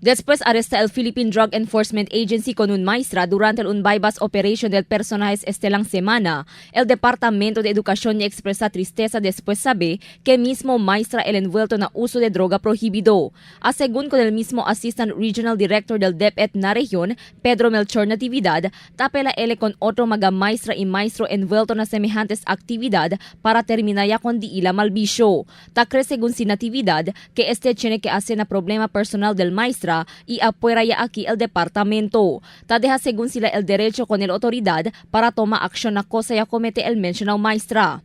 Después arresta el Philippine Drug Enforcement Agency con un maestra durante un bypass operation del personajes estelang semana. El Departamento de Educación expresa tristeza después sabe que mismo maestra el envuelto na uso de droga prohibido. Según con el mismo Assistant Regional Director del DepEd na región, Pedro Melchor Natividad, tapela ele con otro mga maestra y maestro envuelto na semejantes actividad para terminar ya con diila malbisyo. Takre según si Natividad que tiene que hacer na problema personal del maestra y afuera ya aquí el departamento. Tadeha según sila el derecho con el autoridad para tomar aksyon na cosa ya comete el mencionado maestra.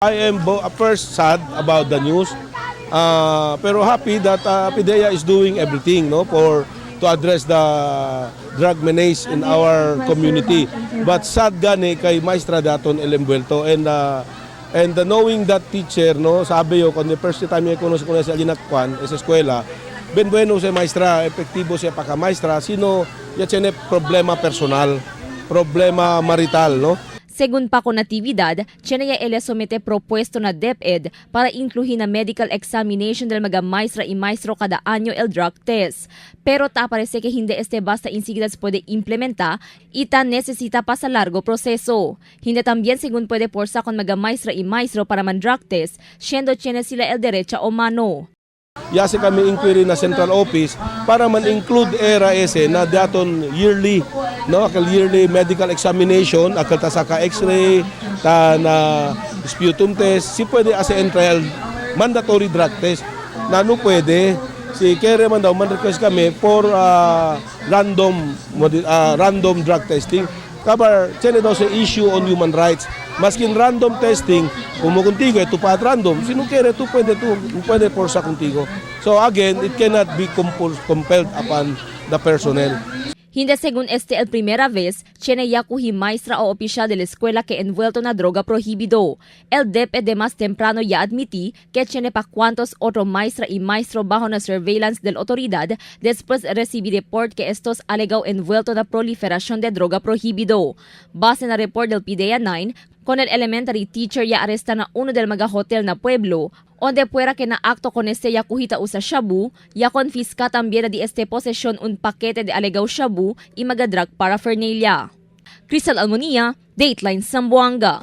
I am first sad about the news, pero happy that PIDEA is doing everything to address the drug menace in our community. But sad gani kay maestra daton el envuelto and knowing that teacher sabi yo kung the first time niya kuno sa Alinakwan sa eskwela ben bueno si maestra, epektibo siya pagka maestra, sino ya tiene problema personal, problema marital, Según pa con Natividad, tiene ya ele somete propuesto na DepEd para incluir na medical examination del mga maestra y maestro kada anyo el drug test. Pero parece que hindi basta insignias puede implementar y necesita pa sa largo proseso. Hindi también según puede porsa con mga maestra y maestro para man drug test, siendo tiene sila el derecha o mano. Yasi kami inquiry na central office para man-include era ese na daton yearly, akal yearly medical examination, akal ta saka x-ray, ta na sputum test, si pwede as a trial mandatory drug test. Na pwede, si kere man daw, man-request kami for random drug testing. Kabar, tiene daw sa issue on human rights. Maskin random testing, kung mo contigo, tupad random, sino kere pwede forsa contigo. So again, it cannot be compelled upon the personnel. Hindi según el primera vez, tiene ya kuhi maestra o opisyal de la escuela que envuelto na droga prohibido. El DepEd de más temprano ya admití que tiene pa cuantos otro maestra y maestro bajo na surveillance del autoridad después recibí report que estos alegao envuelto na proliferación de droga prohibido. Base na report del PIDEA 9, con el elementary teacher ya arresta na uno del mga hotel na pueblo, onde puera que na acto con ya kuhita usa shabu, ya confisca también di posesyon un paquete de alegao shabu y mga drug paraphernalia. Crystal Almonia, Dateline Zamboanga.